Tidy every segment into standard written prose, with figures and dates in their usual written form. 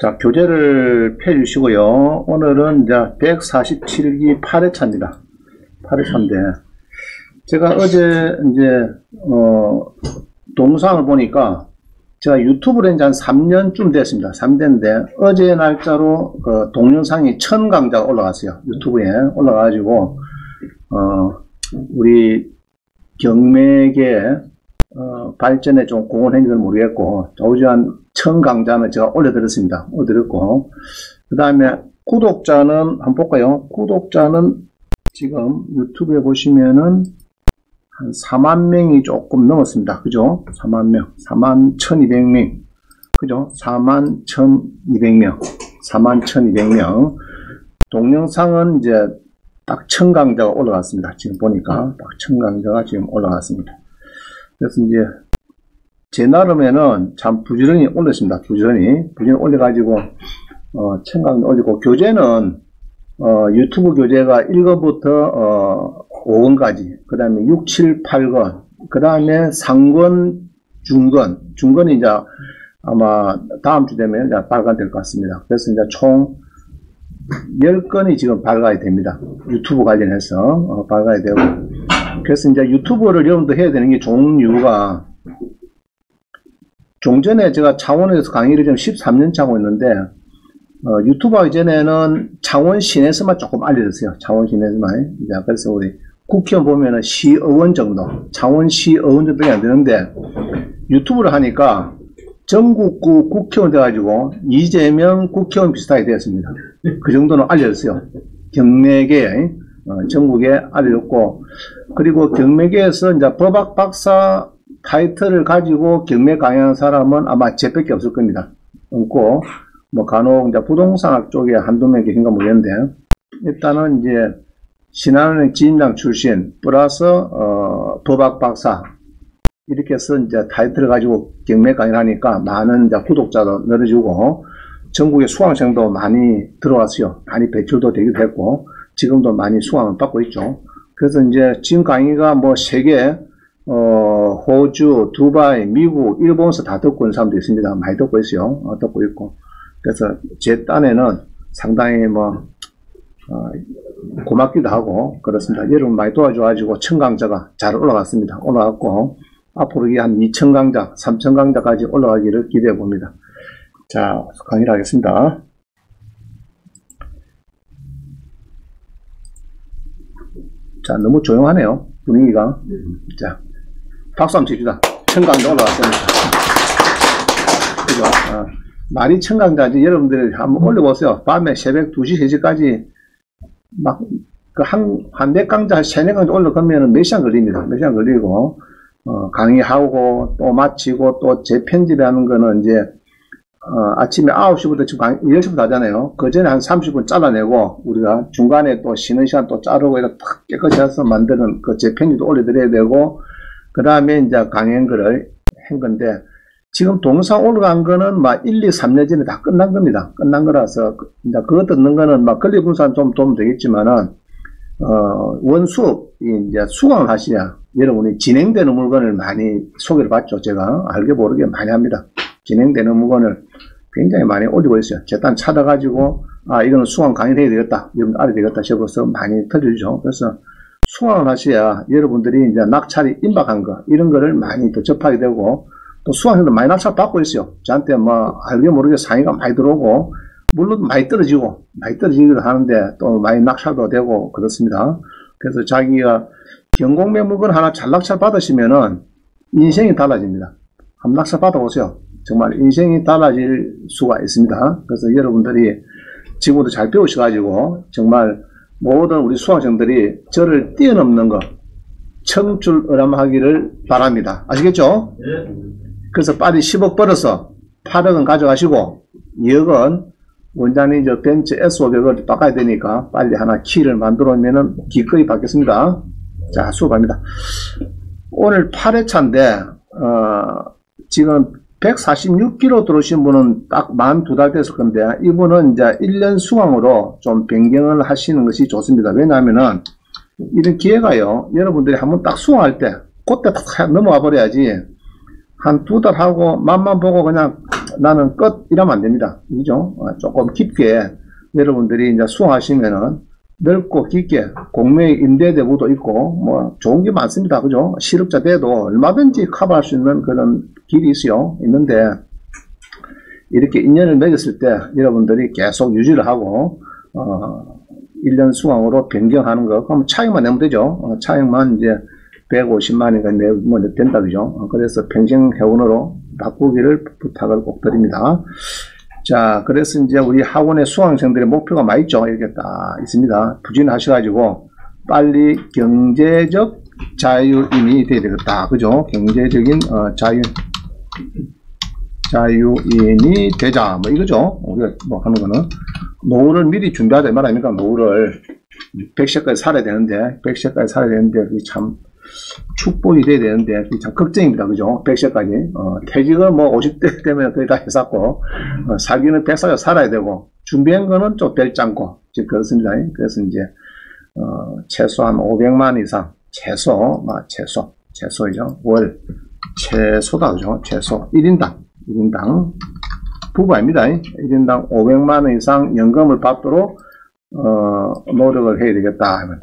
자, 교재를 펴주시고요. 오늘은 이제 147기 8회차입니다. 8회차인데, 제가 어제 이제, 동상을 보니까, 제가 유튜브를 한 3년쯤 됐습니다. 3년인데, 어제 날짜로 동영상이 1000강자가 올라갔어요. 유튜브에 올라가가지고, 우리 경맥의 발전에 좀 공헌했는지는 모르겠고, 오주한 1000강자는 제가 올려드렸습니다. 올려드렸고, 그 다음에 구독자는 한번 볼까요? 구독자는 지금 유튜브에 보시면은 한 4만 명이 조금 넘었습니다. 그죠? 4만 명, 41,200명. 그죠? 41,200명. 41,200명. 동영상은 이제 딱 1000강자가 올라갔습니다. 지금 보니까 딱 1000강자가 지금 올라갔습니다. 그래서 이제 제 나름에는 참 부지런히 올렸습니다. 부지런히 올려가지고 1000강자 올리고, 교재는 유튜브 교재가 1권부터 5권까지, 그 다음에 6, 7, 8권, 그 다음에 상권, 중권이 이제 아마 다음 주 되면 이제 발간될 것 같습니다. 그래서 이제 총 10건이 지금 발간이 됩니다. 유튜브 관련해서 발간이 되고, 그래서 이제 유튜브를 여러분도 해야 되는 게 좋은 이유가, 종전에 제가 창원에서 강의를 좀 13년 차고 있는데, 유튜브 하기 전에는 창원 시내에서만 조금 알려졌어요. 창원 시내에서만. 이제 그래서 우리 국회의원 보면은 시의원 정도, 창원 시의원 정도가 안 되는데, 유튜브를 하니까 전국구 국회의원 돼가지고 이재명 국회의원 비슷하게 되었습니다. 그 정도는 알려졌어요. 경매계, 전국에 알려졌고, 그리고 경매계에서 이제 법학 박사 타이틀을 가지고 경매 강의하는 사람은 아마 제밖에 없을 겁니다. 없고, 뭐 간혹 이제 부동산학 쪽에 한두 명 계신가 모르겠는데, 일단은 이제 신한은행 지인장 출신 플러스 법학 박사 이렇게 해서 이제 타이틀을 가지고 경매 강의를 하니까 많은 이제 구독자도 늘어지고, 전국의 수강생도 많이 들어왔어요. 많이 배출도 되기도 했고, 지금도 많이 수강을 받고 있죠. 그래서 이제 지금 강의가 뭐 세계, 호주, 두바이, 미국, 일본에서 다 듣고 있는 사람도 있습니다. 많이 듣고 있어요. 듣고 있고. 그래서 제 딴에는 상당히 뭐, 고맙기도 하고, 그렇습니다. 여러분 많이 도와줘가지고 1000강자가 잘 올라갔습니다. 올라갔고, 앞으로 이게 한 2000강자, 3000강자까지 올라가기를 기대해 봅니다. 자, 강의를 하겠습니다. 자, 너무 조용하네요. 분위기가. 자, 박수 한번 칩시다. 1000강자 올라갔습니다. 그죠? 말이 1000강자지. 여러분들 한번 올려보세요. 밤에 새벽 2시, 3시까지 막, 한 몇 강자, 한 3, 4강자 올라가면 몇 시간 걸립니다. 몇 시간 걸리고, 강의하고, 또 마치고, 또 재편집하는 거는 이제, 아침에 9시부터 지금 10시부터 하잖아요. 그 전에 한 30분 잘라내고, 우리가 중간에 또 쉬는 시간 또 자르고, 이렇게 탁 깨끗이 해서 만드는 그 재편집도 올려드려야 되고, 그 다음에 이제 강의한 거를 한 건데, 지금 동영상 올라간 거는 막 1, 2, 3년 전에 다 끝난 겁니다. 끝난 거라서, 이제 그거 듣는 거는 막 권리분산 좀 도움 되겠지만은, 원수업, 이제 수강을 하셔야 여러분이 진행되는 물건을 많이 소개를 받죠. 제가 알게 모르게 많이 합니다. 진행되는 물건을 굉장히 많이 올리고 있어요. 제단 찾아가지고, 이거는 수강 강의를 해야 되겠다. 여러분 알아야 되겠다 싶어서 많이 터져주죠. 그래서 수강을 하셔야 여러분들이 이제 낙찰이 임박한 거, 이런 거를 많이 더 접하게 되고, 또 수강생도 많이 낙찰 받고 있어요. 저한테 뭐 알게 모르게 상의가 많이 들어오고, 물론 많이 떨어지기도 하는데 또 많이 낙찰도 되고 그렇습니다. 그래서 자기가 경공매 물건 하나 잘 낙찰 받으시면은 인생이 달라집니다. 한번 낙찰 받아보세요. 정말 인생이 달라질 수가 있습니다. 그래서 여러분들이 지금부터 잘 배우셔가지고 정말 모든 우리 수강생들이 저를 뛰어넘는 거 청출어람하기를 바랍니다. 아시겠죠? 네. 그래서 빨리 10억 벌어서 8억은 가져가시고 2억은 원장님 저 벤츠 S500을 바꿔야 되니까 빨리 하나 키를 만들어 오면은 기꺼이 받겠습니다. 자, 수고합니다. 오늘 8회차인데, 지금 146km 들어오신 분은 딱 만 2달 됐을 건데, 이분은 이제 1년 수강으로 좀 변경을 하시는 것이 좋습니다. 왜냐하면은, 이런 기회가요, 여러분들이 한번 딱 수강할 때, 그때 딱 넘어와 버려야지, 한 2달 하고, 맛만 보고 그냥 나는 끝 이러면 안 됩니다. 그죠? 조금 깊게 여러분들이 이제 수강하시면은 넓고 깊게 공매의 임대대부도 있고 뭐 좋은 게 많습니다. 그죠? 실업자 돼도 얼마든지 커버할 수 있는 그런 길이 있는데 이렇게 인연을 맺었을 때 여러분들이 계속 유지를 하고 1년 수강으로 변경하는 거 그럼 차익만 내면 되죠. 차익만 이제 150만원인가 내면 된다 그죠? 그래서 평생 회원으로 바꾸기를 부탁을 꼭 드립니다. 자, 그래서 이제 우리 학원의 수강생들의 목표가 많이 있죠. 이렇게 딱 있습니다. 부진하셔가지고 빨리 경제적 자유인이 돼야 되겠다. 그죠? 경제적인 자유인이 되자. 뭐 이거죠. 우리가 뭐 하는 거는 노후를 미리 준비하자 이 말 아닙니까? 노후를 100세까지 살아야 되는데 100세까지 살아야 되는데 그게 참 축복이 돼야 되는데 참 걱정입니다. 그죠? 100세까지 퇴직을 뭐 50대 되면 거의 다 했었고 살기는 100살 살아야 되고 준비한 거는 좀 별지 않고 지금 그렇습니다. 그래서 이제 최소한 500만 이상 최소이죠. 월 최소다 그죠? 최소 1인당 부부 아닙니다. 1인당 500만원 이상 연금을 받도록 노력을 해야 되겠다 하면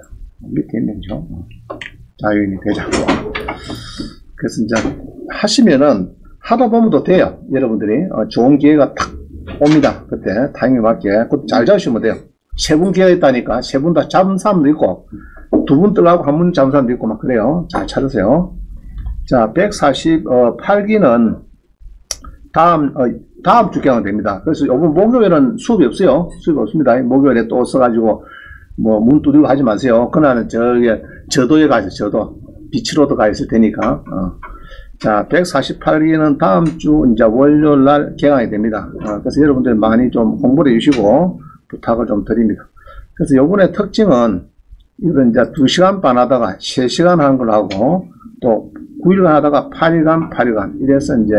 밑에 있는 거죠. 자유인이 되자고. 그래서 이제 하시면은 하다 보면 또 돼요. 여러분들이 좋은 기회가 탁 옵니다. 그때 타이밍에 맞게 그것도 잘 잡으시면 돼요. 3분 기회가 있다니까 3분 다 잡은 사람도 있고 2분 뜨라고 1분 잡은 사람도 있고 막 그래요. 잘 찾으세요. 자, 148기는 다음 주 개강 됩니다. 그래서 이번 목요일은 수업이 없어요. 수업이 없습니다. 목요일에 또 써가지고 뭐 문 두드리고 하지 마세요. 그날은 저도에 가세요. 비치로도 가 있을 테니까. 자, 148기는 다음 주 이제 월요일 날 개강이 됩니다. 그래서 여러분들 많이 좀 공부를 해주시고 부탁을 좀 드립니다. 그래서 요번에 특징은 이건 이제 2시간 반 하다가 3시간 하는 걸로 하고 또 9일간 하다가 8일간 이래서 이제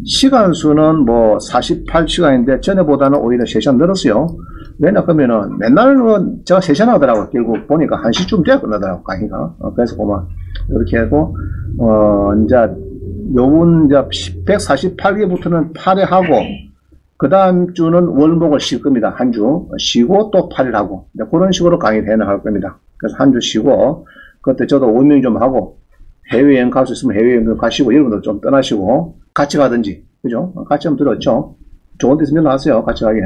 시간 수는 뭐 48시간인데 전에보다는 오히려 3시간 늘었어요. 왜냐 그러면은 맨날은 제가 3시간 하더라고요. 결국 보니까 1시쯤 돼야 끝나더라고요. 강의가. 그래서 보면 이렇게 하고 이제 요번 이제 148기부터는 8회 하고 그 다음 주는 월목을 쉴 겁니다. 한 주 쉬고 또 8일 하고 그런 식으로 강의를 해나갈 겁니다. 그래서 한 주 쉬고 그때 저도 운명 좀 하고 해외여행 갈 수 있으면 해외여행 가시고 여러분들 좀 떠나시고 같이 가든지 그죠? 같이 하면 들었죠? 좋은 데 있으면 나왔어요. 같이 가게.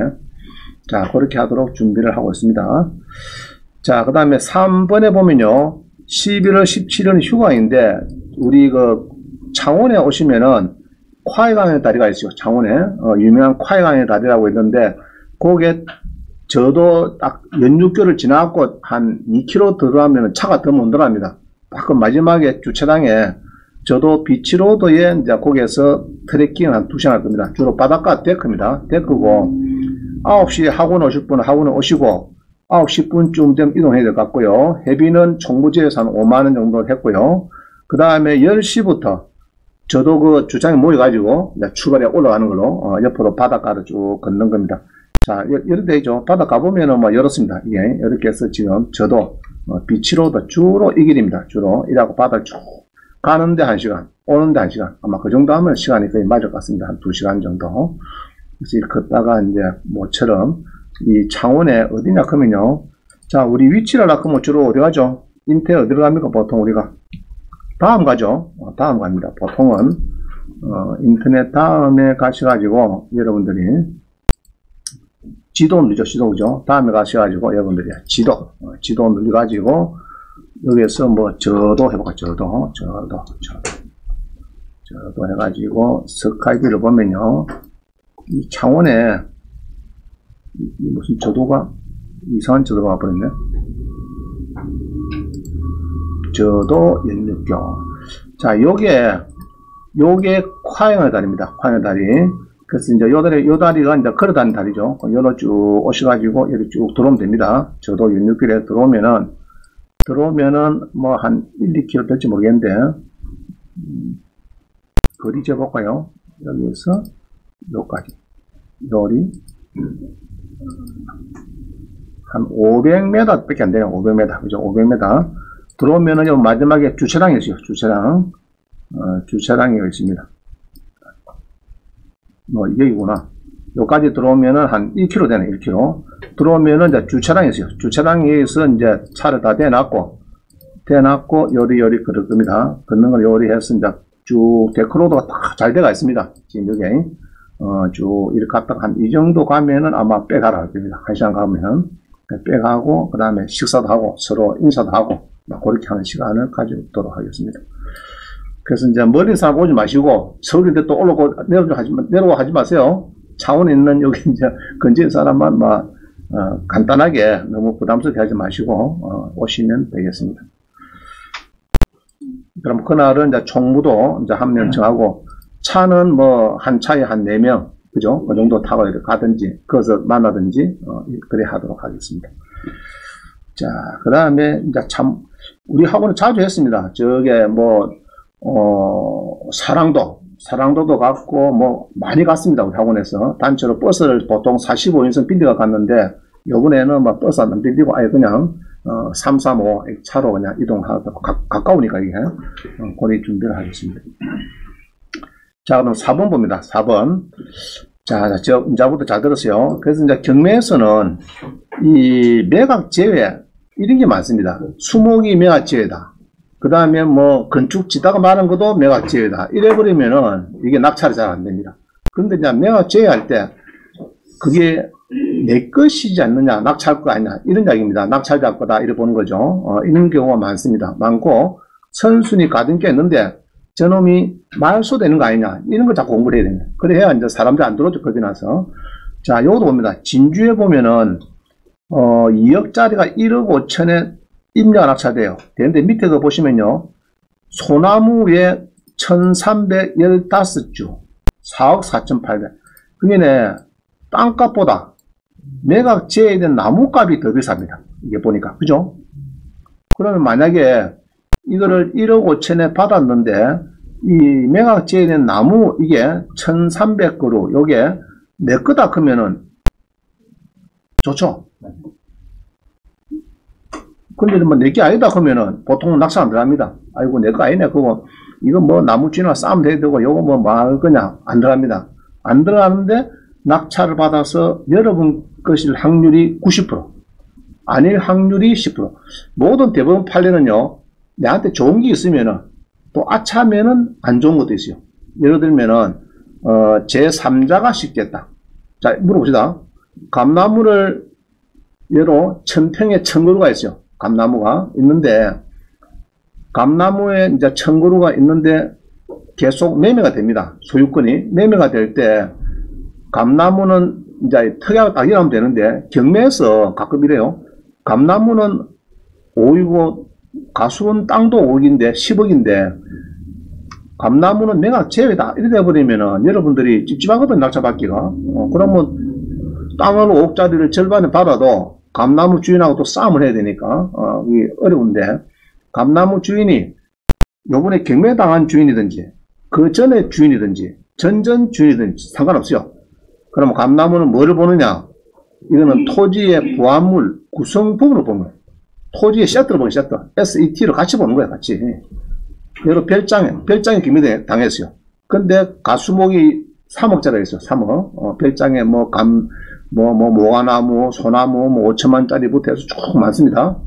자, 그렇게 하도록 준비를 하고 있습니다. 자, 그 다음에 3번에 보면요 11월 17일은 휴가인데 우리 그 창원에 오시면은 콰이강의 다리가 있어요. 창원에 유명한 콰이강의 다리라고 있는데 거기에 저도 딱 연육교를 지나고 한 2km 들어가면 차가 더 못 들어갑니다. 그 마지막에 주차장에 저도 비치로드에 이제 거기에서 트레킹 한 2시간 할 겁니다. 주로 바닷가 데크입니다. 데크고 9시에 학원 오실 분은 학원에 오시고 9시 분쯤 되면 이동해야 될 것 같고요. 해비는 총무지에서 한 5만원 정도 했고요. 그 다음에 10시부터 저도 그 주차장에 모여가지고 이제 출발해 올라가는 걸로 옆으로 바닷가를 쭉 걷는 겁니다. 자, 이렇게 되죠. 바닷가 보면은 뭐 열었습니다. 이게 이렇게 해서 지금 저도 비치로드 주로 이 길입니다. 주로 이라고 바다를 쭉 가는데 1시간, 오는데 1시간. 아마 그 정도 하면 시간이 거의 맞을 것 같습니다. 한 2시간 정도. 그래서 이렇게 걷다가 이제 모처럼 이 창원에 어디냐 그러면요. 자, 우리 위치를 하면 주로 어디 가죠? 인태 어디로 갑니까? 보통 우리가 다음 가죠. 다음 갑니다. 보통은 인터넷 다음에 가셔가지고 여러분들이 지도 누르죠. 지도 그죠? 다음에 가셔가지고 여러분들이 지도 눌러가지고 여기에서 뭐 저도 해볼까? 저도 해가지고 스카이뷰를 보면요. 이 창원에 무슨 저도가 이상한 저도가 와버렸네. 저도 연육교. 자, 요게 콰이강의 다리입니다. 콰이강의 다리. 그래서 이제 요 다리가 이제 걸어다니는 다리죠. 요로 쭉 오셔가지고 여기 쭉 들어오면 됩니다. 저도 연육길에 들어오면은 뭐 한 1, 2km 될지 모르겠는데, 거리 재볼까요? 여기에서 요까지. 요리. 한 500m 밖에 안 되네요. 500m. 그죠? 500m. 들어오면은 요 마지막에 주차장이 있어요. 주차장이 있습니다. 뭐, 여기구나. 여기까지 들어오면은 한 1km 되네, 1km. 들어오면은 이제 주차장이 있어요. 주차장에서 이제 차를 다 대놨고, 요리 그럴 겁니다. 걷는 걸 요리해서 이제 쭉 데크로드가 다 잘 돼가 있습니다. 지금 여기, 쭉 이렇게 갔다가 한 이 정도 가면은 아마 빼가라 할 겁니다. 1시간 가면. 빼가고, 그 다음에 식사도 하고, 서로 인사도 하고, 그렇게 하는 시간을 가지도록 하겠습니다. 그래서 이제 멀리 사람 오지 마시고, 서울인데 또 올라오고, 내려오고 하지 마세요. 차원에 있는 여기 이제 근처의 사람만 간단하게 너무 부담스럽게 하지 마시고, 오시면 되겠습니다. 그럼 그날은 이제 총무도 이제 한 명 정하고, 차는 뭐, 한 차에 한 4명, 그죠? 그 정도 타고 이렇게 가든지, 거기서 만나든지, 그래 하도록 하겠습니다. 자, 그 다음에 이제 우리 학원은 자주 했습니다. 저게 뭐, 사랑도도 갔고, 뭐, 많이 갔습니다. 우리 학원에서. 단체로 버스를 보통 45인승 빌리가 갔는데, 요번에는 뭐 버스 안 빌리고 아예 그냥, 335 차로 그냥 이동하도록, 가까우니까 이게, 그리 준비를 하겠습니다. 자, 그럼 4번 봅니다. 4번. 자, 이제부터 잘 들었어요. 그래서 이제 경매에서는 이 매각 제외, 이런 게 많습니다. 수목이 매각 제외다. 그 다음에 뭐 건축 지다가 많은 것도 매각 제외다. 이래버리면은 이게 낙찰이 잘 안 됩니다. 그런데 이제 매각 제외할 때 그게 내 것이지 않느냐, 낙찰 거 아니냐, 이런 이야기입니다. 낙찰자 거다, 이래 보는 거죠. 이런 경우가 많습니다. 많고, 선순위 가든 게 있는데, 저놈이 말소되는 거 아니냐, 이런 걸 자꾸 공부를 해야 됩니다. 그래야 이제 사람들 안 들어오죠, 겁이 나서. 자, 요것도 봅니다. 진주에 보면은, 2억짜리가 1억 5천에 임야가 낙찰돼요. 되는데 밑에 거 보시면요. 소나무에 1315주, 4억 4,800. 그게 땅값보다 매각 제외된 나무값이 더 비쌉니다. 이게 보니까. 그죠? 그러면 만약에 이거를 1억 5천에 받았는데, 이 매각 제외된 나무, 이게 1300그루, 요게 내 거다 그러면은 좋죠? 근데 뭐 내 게 아니다 그러면은 보통은 낙찰 안 들어갑니다. 아이고, 내 거 아니네. 그거, 이거 뭐 나무 쥐나 싸면 돼야 되고, 요거 뭐 말 거냐. 안 들어갑니다. 안 들어가는데, 낙찰을 받아서 여러분 것일 확률이 90%, 아닐 확률이 10%. 모든 대부분 판례는요, 내한테 좋은 게 있으면은, 또 아차하면은 안 좋은 것도 있어요. 예를 들면은, 제3자가 식겠다. 자, 물어봅시다. 감나무를, 예로 1000평에 1000그루가 있어요. 감나무가 있는데, 감나무에 이제 1000그루가 있는데, 계속 매매가 됩니다. 소유권이. 매매가 될 때, 감나무는 이제 특약을 딱 일하면 되는데, 경매에서 가끔 이래요. 감나무는 5이고, 가수원 땅도 5억인데, 10억인데, 감나무는 매각 제외다. 이렇게 돼버리면은, 여러분들이 찝찝하거든, 낙찰받기가. 그러면, 땅을 5억짜리를 절반에 받아도, 감나무 주인하고 또 싸움을 해야 되니까, 이게 어려운데, 감나무 주인이, 요번에 경매당한 주인이든지, 그 전에 주인이든지, 전전 주인이든지 상관없어요. 그럼 감나무는 뭐를 보느냐? 이거는 토지의 부합물, 구성 부분을 보는 거예요. 토지의 셔터를 보는 거예요. 셔터. SET를 같이 보는 거예요. 같이. 여러 별장에 경매 당했어요. 근데 가수목이 3억짜리가 있어요. 3억. 별장에 모가나무, 소나무, 5천만짜리부터 해서 쭉 많습니다.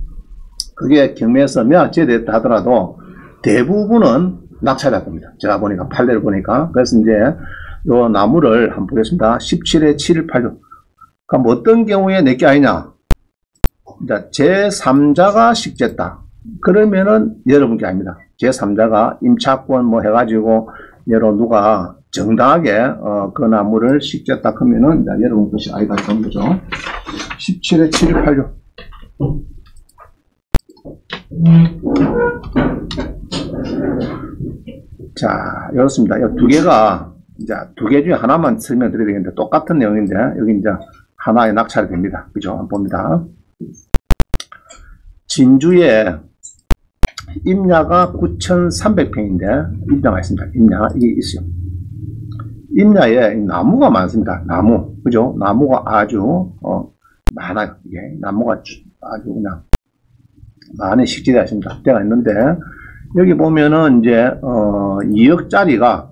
그게 경매에서 매각 제외됐다 하더라도 대부분은 낙찰될 겁니다. 제가 보니까, 판례를 보니까. 그래서 이제 요 나무를 한번 보겠습니다. 17에 7186. 그럼 어떤 경우에 내게 아니냐? 제3자가 식재했다. 그러면은 여러분 게 아닙니다. 제3자가 임차권 뭐 해가지고 여러 누가 정당하게 그 나무를 식재했다 그러면은 여러분 것이 아니다 그런 거죠. 17에 7186. 자, 이렇습니다. 이 두 개가 이제 두 개 중에 하나만 설명드려야 되겠는데 똑같은 내용인데 여기 이제 하나에 낙찰이 됩니다. 그죠? 한번 봅니다. 진주에 임야가 9,300평인데 임야가 있습니다. 임야 이게 있어요. 임야에 나무가 많습니다. 나무, 그죠? 나무가 아주 많아요. 이게 나무가 아주 그냥 많은 식재가 있습니다. 때가 있는데 여기 보면은 이제 2억짜리가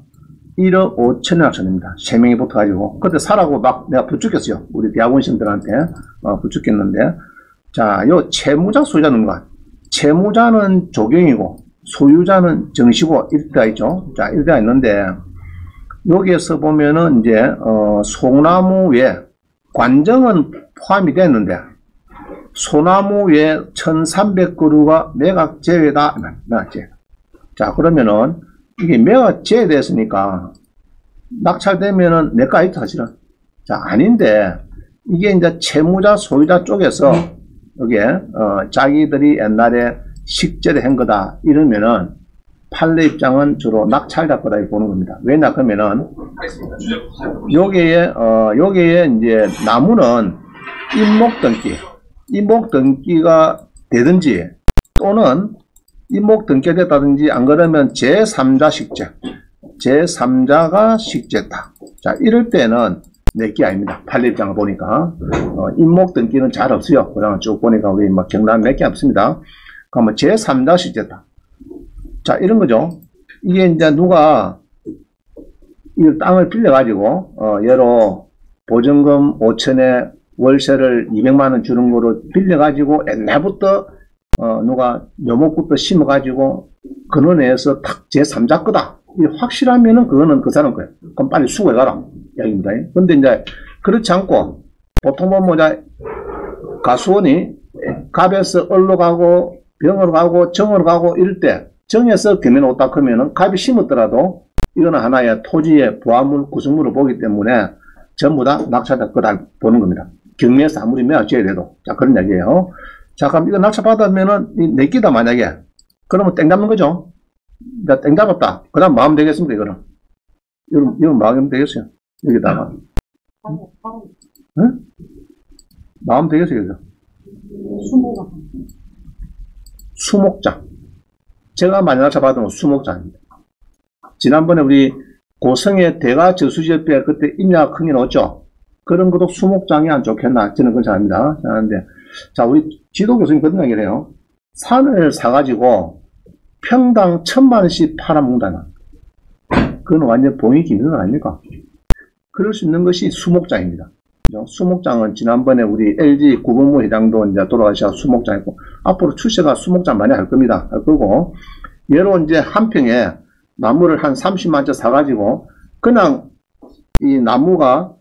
1억 5천에 낙찰됩니다. 3명이 붙어가지고. 그때 사라고 막 내가 부축했어요. 우리 대학원생들한테. 부축했는데. 자, 요 채무자, 소유자는 뭔가? 채무자는 조경이고, 소유자는 정시고, 이렇게 있죠. 자, 이렇게 있는데, 여기에서 보면은 이제, 소나무에, 관정은 포함이 됐는데, 소나무에 1300그루가 매각 제외다. 매각 제외. 자, 그러면은, 이게 매각 제외됐으니까, 낙찰되면은 내가 있다, 사실은. 자, 아닌데, 이게 이제 채무자, 소유자 쪽에서, 여기에, 자기들이 옛날에 식재를 한 거다. 이러면은, 판례 입장은 주로 낙찰자 거다, 이렇게 보는 겁니다. 왜냐, 그러면은, 여기에 이제, 나무는 임목 등기가 되든지, 또는 임목 등기가 됐다든지, 안 그러면 제3자 식재. 제3자가 식재다. 자, 이럴 때는 내게 아닙니다. 판례 입장을 보니까. 임목 등기는 잘 없어요. 그냥 쭉 보니까 우리 막 경남 몇 개 없습니다. 그러면 제3자 식재다. 자, 이런 거죠. 이게 이제 누가 이 땅을 빌려가지고, 예로 보증금 5천에 월세를 200만원 주는 거로 빌려가지고 옛날부터, 누가 묘목부터 심어가지고 근원에서 탁 제3자 거다. 확실하면은 그거는 그 사람 거예요. 그럼 빨리 수거해가라. 이야기입니다. 근데 이제 그렇지 않고 보통 보면 가수원이 갑에서 을로 가고 병으로 가고 정으로 가고 이럴 때 정에서 금연 오다 크면은 갑이 심었더라도 이거는 하나의 토지의 부화물 구성물을 보기 때문에 전부 다 낙찰자 거다 보는 겁니다. 경매에서 아무리 매각 제외돼도. 자, 그런 얘기예요. 자, 그럼 이거 낙찰 받으면은 내 끼다 만약에 그러면 땡 잡는 거죠. 그러니까 땡 잡았다. 그 다음 마음 되겠습니까, 이거는? 이건 마음 되겠어요. 여기다가. 응? 마음 되겠어요, 여기서. 수목장. 제가 많이 낙찰 받은 건 수목장입니다. 지난번에 우리 고성의 대가저수지협회 그때 임야가 큰게 넣었죠? 그런 것도 수목장이 안 좋겠나? 저는 그렇지 않습니다. 자, 우리 지도 교수님 그런 얘기를 해요. 산을 사가지고 평당 1000만원씩 팔아먹는다나. 그건 완전 봉이 기능은 아닙니까? 그럴 수 있는 것이 수목장입니다. 그죠? 수목장은 지난번에 우리 LG 구본무 회장도 이제 돌아가셔서 수목장이고, 앞으로 출세가 수목장 많이 할 겁니다. 할 거고, 예로 이제 한 평에 나무를 한 30만원 사가지고, 그냥 이 나무가,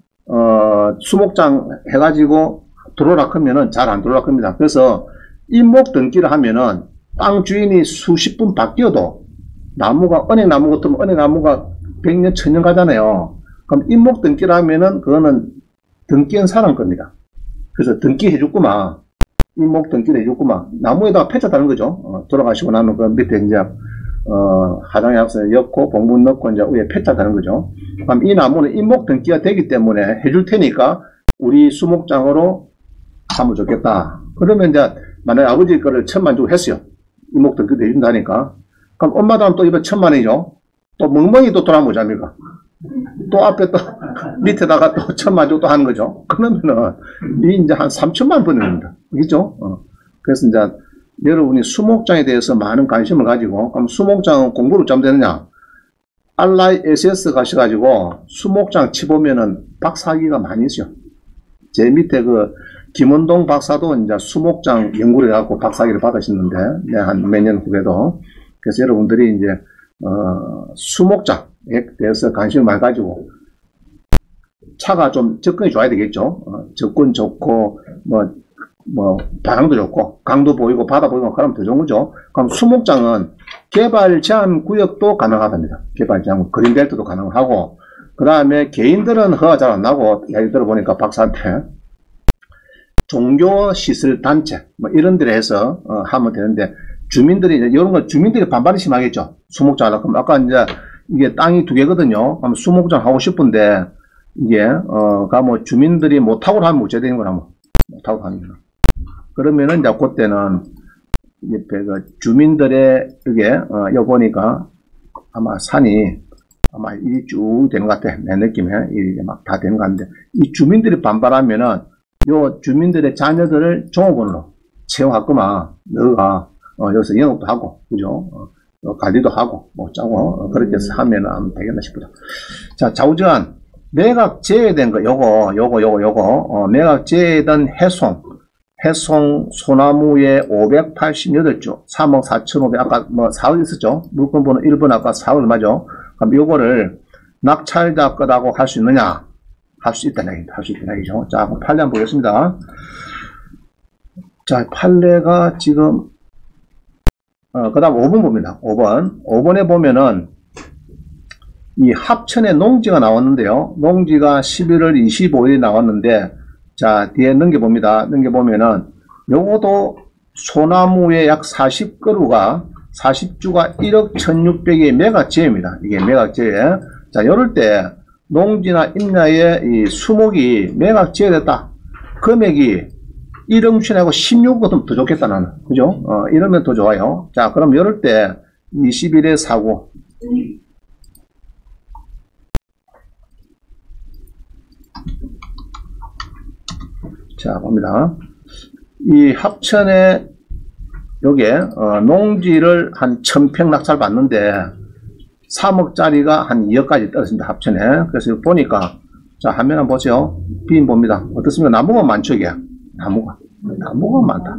수목장 해가지고 들어오라 하면은 잘 안 들어오라 합니다. 그래서 임목 등기를 하면은 땅 주인이 수십 분 바뀌어도 나무가, 은행나무 같으면 은행나무가 100년, 1000년 가잖아요. 그럼 임목 등기를 하면은 그거는 등기한 사람 겁니다. 그래서 등기 해줬구만. 임목 등기를 해줬구만. 나무에다가 패자다는 거죠. 돌아가시고 나면 그 밑에 이제, 하장에 앞서 엮고 봉분 넣고 이제 위에 패자다는 거죠. 그럼 이 나무는 임목 등기가 되기 때문에 해줄 테니까 우리 수목장으로 하면 좋겠다. 그러면 이제 만약에 아버지 거를 1000만 주고 했어요. 임목 등기도 해준다니까. 그럼 엄마도 하면 또 이번 1000만이죠. 또 멍멍이 또 돌아보자니까. 또 앞에 또 밑에다가 또 1000만 주고 또 하는 거죠. 그러면은 이 이제 한 3000만 버는 겁니다. 그죠? 그래서 이제 여러분이 수목장에 대해서 많은 관심을 가지고, 그럼 수목장은 공부를 좀 되느냐? RISS 가셔가지고 수목장 치보면은 박사학위가 많이 있어요. 제 밑에 그 김원동 박사도 이제 수목장 연구를 해갖고 박사학위를 받으셨는데, 네, 한 몇 년 후에도. 그래서 여러분들이 이제, 수목장에 대해서 관심을 많이 가지고, 차가 좀 접근이 좋아야 되겠죠. 접근 좋고, 반항도 좋고, 강도 보이고, 바다 보이고, 그러면 더 좋은 거죠. 그럼 수목장은 개발 제한 구역도 가능하답니다. 개발 제한, 그린벨트도 가능하고, 그 다음에 개인들은 허가 잘 안 나고, 얘기 들어보니까 박사한테, 종교시설단체, 이런 데를 해서, 하면 되는데, 주민들이, 이런 거 주민들이 반발이 심하겠죠. 수목장 하려고. 그럼 아까 이제, 이게 땅이 2개거든요. 그럼 수목장 하고 싶은데, 이게, 주민들이 못하고 하면 어찌해야 되는 거나, 못하고 하는 거나. 그러면은, 이제, 그때는, 옆에 주민들의, 여기 보니까, 아마 산이, 아마 이 쭉 되는 것 같아. 내 느낌에. 이게 막 다 되는 것 같은데, 이 주민들이 반발하면은, 요 주민들의 자녀들을 종업원으로 채용할 거만, 너가, 여기서 영업도 하고, 그죠? 관리도 하고, 뭐, 짜고, 그렇게 해서 하면 안 되겠나 싶다. 자, 좌우전. 매각 제외된 거, 매각 제외된 해송 소나무에 588주, 3억 4,500, 아까 뭐 4억 있었죠? 물건번호 1번 아까 4억 얼마죠? 그럼 요거를 낙찰자 거라고 할 수 있느냐? 할 수 있다는 얘기죠. 자, 그럼 판례 한번 보겠습니다. 자, 판례가 지금, 그 다음 5번 봅니다. 5번에 보면은, 이 합천의 농지가 나왔는데요. 농지가 11월 25일에 나왔는데, 자, 뒤에 넘겨봅니다. 넘겨보면은, 요것도 소나무의 약 40주가 1억 1600의 매각제입니다. 이게 매각제에. 자, 요럴 때, 농지나 임야의 이 수목이 매각제됐다. 금액이 1억천하고 16억은 더 좋겠다, 나는. 그죠? 이러면 더 좋아요. 자, 그럼 이럴 때, 20일에 사고. 자, 봅니다. 이 합천에, 요게, 농지를 한 1000평 낙찰 받는데, 3억짜리가 한 2억까지 떨어집니다, 합천에. 그래서 보니까, 자, 화면 한번 보세요. 빈 봅니다. 어떻습니까? 나무가 많죠, 이게? 나무가 많다.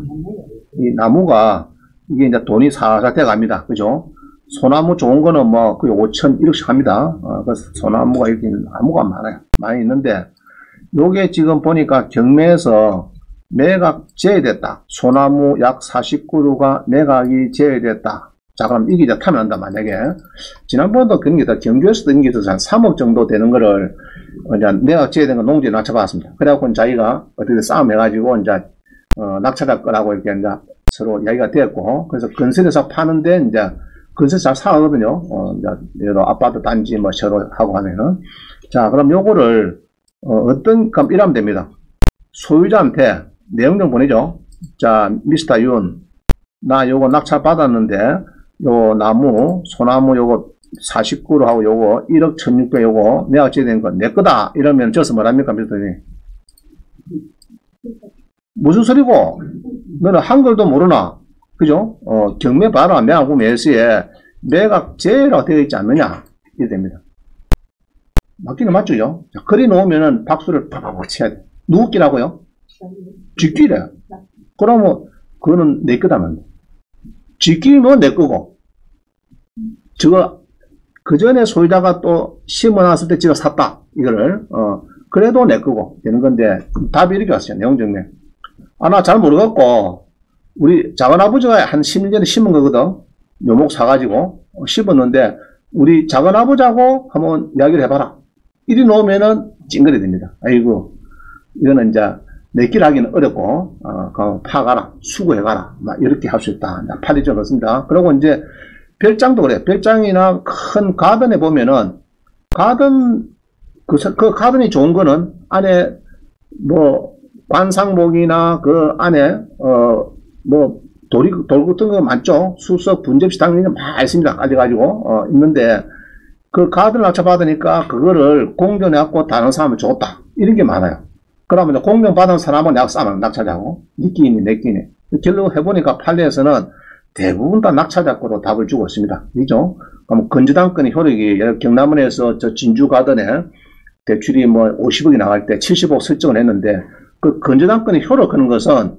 이 나무가, 이게 이제 돈이 살살 돼 갑니다. 그죠? 소나무 좋은 거는 뭐, 거의 5천, 1억씩 합니다. 그래서 소나무가 이렇게, 나무가 많아요. 많이 있는데, 요게 지금 보니까 경매에서 매각 제외됐다. 소나무 약 49그루가 매각이 제외됐다. 자, 그럼 이게 이제 타면 한다, 만약에. 지난번도 그런 게 다 경주에서도 이런 게 있어서 한 3억 정도 되는 거를, 이제 매각 제외된 거 농지에 낙찰받았습니다. 그래갖고 자기가 어떻게 싸움해가지고, 이제, 낙찰할 거라고 이렇게 이제 서로 이야기가 됐고, 그래서 건설에서 파는데, 이제, 건설 잘 사거든요. 이제, 여러 아파트 단지 뭐 서로 하고 하면은. 자, 그럼 요거를, 그럼 이러면 됩니다. 소유자한테 내용 좀 보내죠. 자, 미스터 윤, 나 요거 낙찰 받았는데, 요 나무, 소나무 요거 49로 하고 요거 1억 1600 요거 매각 제외된 거 내 거다. 이러면 저서 뭐랍니까, 미스터 윤이? 무슨 소리고? 너는 한글도 모르나? 그죠? 경매 봐라. 매각 매수에 매각 제외라고 되어 있지 않느냐? 이래 됩니다. 맞기는 맞죠? 자, 그리 놓으면은 박수를 팍팍 쳐야 돼. 누구 끼라고요? 쥐끼래. 그러면, 그거는 내 거다면. 쥐끼면 내 거고. 저거, 그 전에 소유자가 또 심어놨을 때 지가 샀다. 이거를, 그래도 내 거고. 되는 건데, 답이 이렇게 왔어요. 내용정리. 나 잘 모르겠고, 우리 작은아버지가 한 10년 전에 심은 거거든. 묘목 사가지고, 심었는데, 우리 작은아버지하고 한번 이야기를 해봐라. 이리 놓으면은 찡그리 됩니다. 아이고, 이거는 이제 내길 하기는 어렵고, 그럼 파가라, 수고해가라. 막 이렇게 할 수 있다. 팔리죠, 그렇습니다. 그리고 이제 별장도 그래. 별장이나 큰 가든에 보면은, 가든, 그 가든이 좋은 거는 안에 뭐, 관상목이나 그 안에, 뭐, 돌 같은 거 많죠? 수석, 분접시 당연히 많습니다. 가져가지고, 있는데, 그 가든을 낙찰받으니까 그거를 공정해갖고 다른 사람을 줬다. 이런 게 많아요. 그러면 공정받은 사람은 내가 싸면 낙찰자고, 니끼니, 내끼니. 결국 해보니까 판례에서는 대부분 다 낙찰자고로 답을 주고 있습니다. 그죠? 그럼 건조당권의 효력이, 경남원에서 저 진주 가든에 대출이 뭐 50억이 나갈 때 70억 설정을 했는데, 그 건조당권의 효력 하는 것은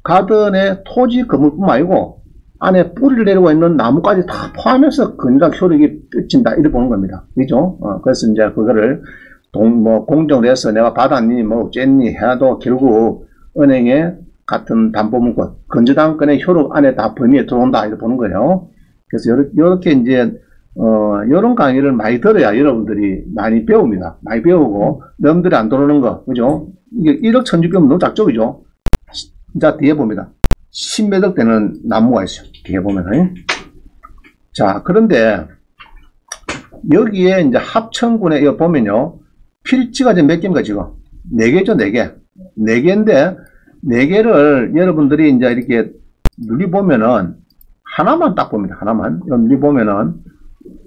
가든의 토지 건물뿐만 아니고 안에 뿌리를 내리고 있는 나무까지 다 포함해서 건조당 효력이 삐친다. 이렇게 보는 겁니다. 그죠? 그래서 이제 그거를 공정을 해서 내가 받았니, 뭐, 어쨌니 해도 결국 은행에 같은 담보물권, 건조당권의 효력 안에 다 범위에 들어온다. 이렇게 보는 거예요. 그래서 이렇게 이제, 이런 강의를 많이 들어야 여러분들이 많이 배웁니다. 많이 배우고, 여러분들이 안 들어오는 거. 그죠? 이게 1억 1600면 너무 작죠? 그죠? 자, 뒤에 봅니다. 10몇 억 되는 나무가 있어요. 뒤에 보면. 자, 그런데, 여기에 이제 합천군에 이거 보면요. 필지가 지금 몇 개인가 지금? 4개죠, 4개. 4개인데, 4개를 여러분들이 이제 이렇게 누리 보면은, 하나만 딱 봅니다. 하나만. 누리 보면은,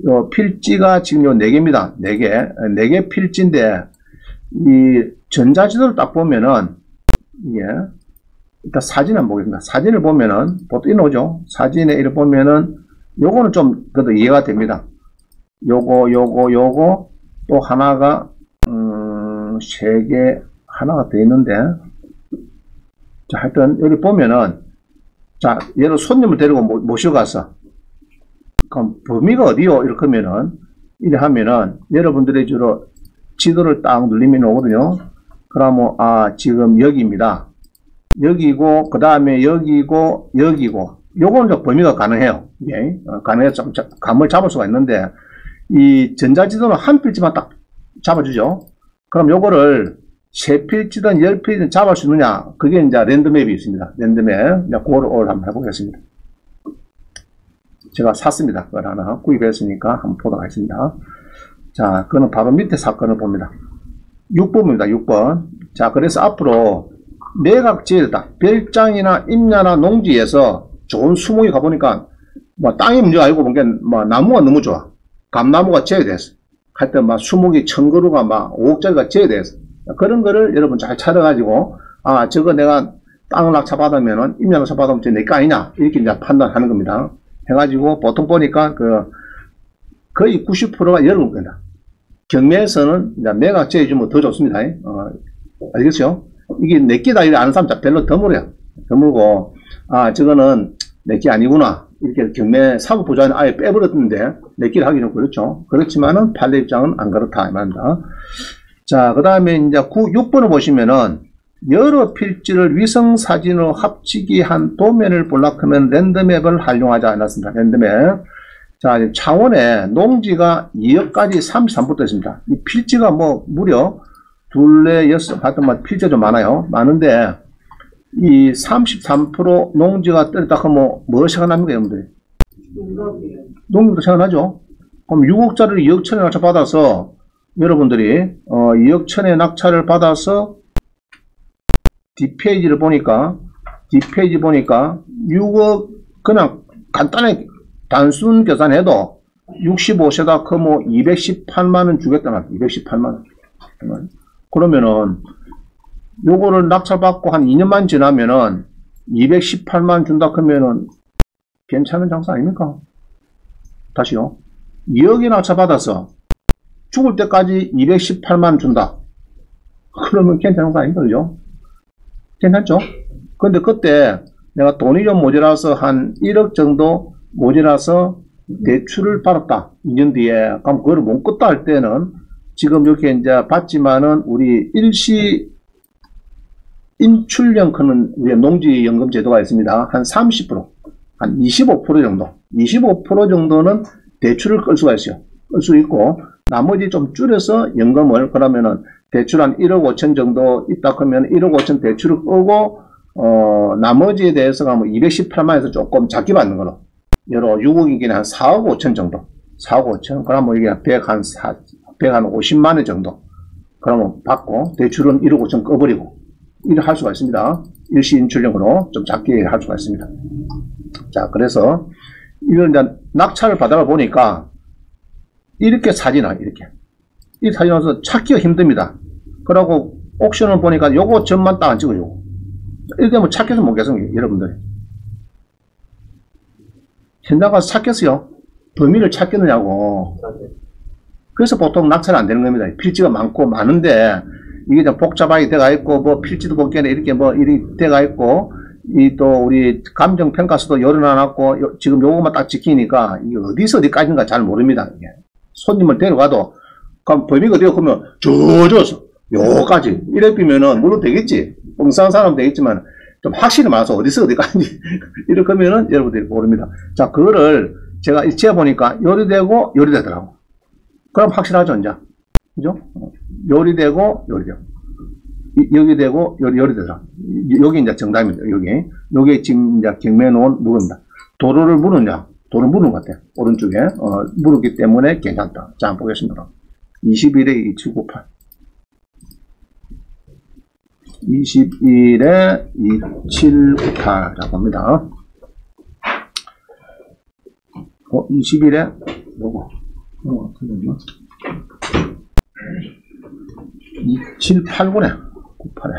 요 필지가 지금 요 4개입니다. 4개. 4개 필지인데, 이 전자지도를 딱 보면은, 이게, 일단 사진 한번 보겠습니다. 사진을 보면은, 보통 이렇게 오죠? 사진에 이렇게 보면은, 요거는 좀 그래도 이해가 됩니다. 요거 또 하나가 3개 하나가 더 있는데, 자, 하여튼 여기 보면은, 자, 얘를 손님을 데리고 모시고 갔어. 그럼 범위가 어디요? 이렇게 하면은, 이래 하면은 여러분들이 주로 지도를 딱 눌리면 오거든요. 그러면 지금 여기입니다. 여기고 그 다음에 여기고 여기고 요거는 좀 범위가 가능해요. 예? 가능해서 감을 잡을 수가 있는데, 이 전자지도는 한 필지만 딱 잡아주죠. 그럼 요거를 3필지든 10필지든 잡을 수 있느냐? 그게 이제 랜드맵이 있습니다. 랜드맵. 그거를 오늘 한번 해보겠습니다. 제가 샀습니다. 그걸 하나 구입했으니까 한번 보도록 하겠습니다. 자, 그거는 바로 밑에 사건을 봅니다. 6번입니다. 6번. 자, 그래서 앞으로 내각지에다 별장이나 임야나 농지에서 좋은 수목이 가보니까 뭐 땅이 문제가 아니고 본 게 뭐 나무가 너무 좋아. 감나무가 제외됐어. 하여튼 막 수목이 1000그루가 막 5억짜리가 제외됐어. 그런 거를 여러분 잘 찾아가지고 저거 내가 땅을 낙찰받으면은 임야 낙찰받으면 내 거 아니냐 이렇게 이제 판단하는 겁니다. 해가지고 보통 보니까 거의 90%가 여러분 거다. 경매에서는 이제 내가 제해주면 더 좋습니다. 알겠어요? 이게 내끼다 이렇게 아는 사람 별로 드물어요. 드물고 저거는 내끼 아니구나 이렇게 경매 사법보좌는 아예 빼버렸는데 내끼를 하기는 그렇죠. 그렇지만은 판례 입장은 안 그렇다 이 말입니다. 자, 그 다음에 이제 6번을 보시면은 여러 필지를 위성사진으로 합치기 한 도면을 볼락하면 랜드맵을 활용하자 해놨습니다. 랜드맵. 자, 창원에 농지가 2억까지 33% 있습니다. 이 필지가 뭐 무려 2, 4, 6, 하여튼 뭐 필지가 좀 많아요. 많은데 이 33% 농지가 떨어졌다 하면 뭐 생각납니까, 여러분들? 농지도 생각나죠? 그럼 6억짜리를 2억 천에 낙찰 받아서 여러분들이 2억 천에 낙찰을 받아서 뒷페이지 보니까 6억 그냥 간단하게 단순 계산해도 65세다 크면 218만원 주겠다 말 218만원. 그러면은 요거를 낙찰받고 한 2년만 지나면은 218만원 준다 그러면은 괜찮은 장사 아닙니까? 다시요. 2억이 낙찰받아서 죽을 때까지 218만원 준다. 그러면 괜찮은 거 아닙니까? 그죠? 괜찮죠? 근데 그때 내가 돈이 좀 모자라서 한 1억 정도 모자라서 대출을 받았다. 2년 뒤에. 그럼 그걸 못 걷다 할 때는 지금 이렇게 이제 받지만은 우리 일시 인출령 크는 우리 농지연금 제도가 있습니다. 한 30%, 한 25% 정도. 25% 정도는 대출을 끌 수가 있어요. 끌 수 있고, 나머지 좀 줄여서 연금을, 그러면은 대출 한 1억 5천 정도 있다 그러면 1억 5천 대출을 끄고, 나머지에 대해서가 뭐 218만에서 조금 작게 받는 거로. 여러 6억이긴 한 4억 5천 정도. 4억 5천. 그러면 이게 150만원 정도. 그러면 받고, 대출은 1억 5천 꺼버리고, 이렇게 할 수가 있습니다. 일시인출령으로 좀 작게 할 수가 있습니다. 자, 그래서, 이걸 이제 낙찰을 받아가 보니까, 이렇게 사진아, 이렇게. 이 사진 와서 찾기가 힘듭니다. 그러고, 옥션을 보니까 요거 점만 딱 안 찍어요. 이렇게 뭐 찾겠으면 뭐겠어요, 여러분들이. 현장 가서 찾겠어요? 범위를 찾겠느냐고. 그래서 보통 낙찰이 안 되는 겁니다. 필지가 많은데, 이게 좀 복잡하게 돼가 있고, 뭐, 필지도 보기에는 이렇게 뭐, 이렇게 돼가 있고, 또, 우리 감정평가서도 열어놔놨고, 지금 요것만 딱 지키니까, 이게 어디서 어디까지인가 잘 모릅니다. 이게. 손님을 데려가도, 그럼 범위가 어디가 그러면, 요까지. 이래 비면은, 물론 되겠지. 뻥싼 사람 되겠지만, 좀 확실히 말해서 어디서 어디까지. 이렇게 하면은 여러분들이 모릅니다. 자, 그거를 제가 일치해 보니까, 요리되고, 요리되더라고. 그럼 확실하죠, 이제. 그죠? 요리되고, 요리되고. 여기 되고, 요리되더라. 여기 이제 정답입니다, 여기. 여기 지금 이제 경매에 놓은 물입니다. 도로를 물으냐? 도로 물은 것 같아요. 오른쪽에. 물었기 때문에 괜찮다. 자, 한번 보겠습니다. 21에 2798. 21에 2798. 자, 봅니다. 21에, 요거. 2789네. 98에.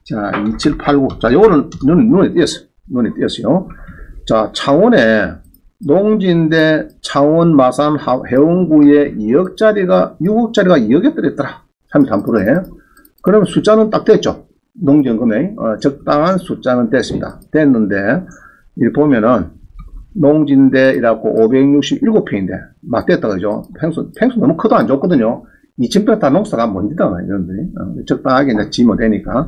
자, 2789. 자, 요거는 눈에 띄었어요. 눈에 띄었어요. 자, 창원에 농진대 창원 마산 해운구에 2억짜리가 6억짜리가 2억에 들어있더라. 33%에. 그러면 숫자는 딱 됐죠. 농지연 금액 적당한 숫자는 됐습니다. 됐는데 이 보면은 농진대이라고 567평인데 막 됐다 그죠. 평수 너무 커도 안 좋거든요. 2000평 다 농사가 뭔지다 이런데 적당하게 이제 지면 되니까.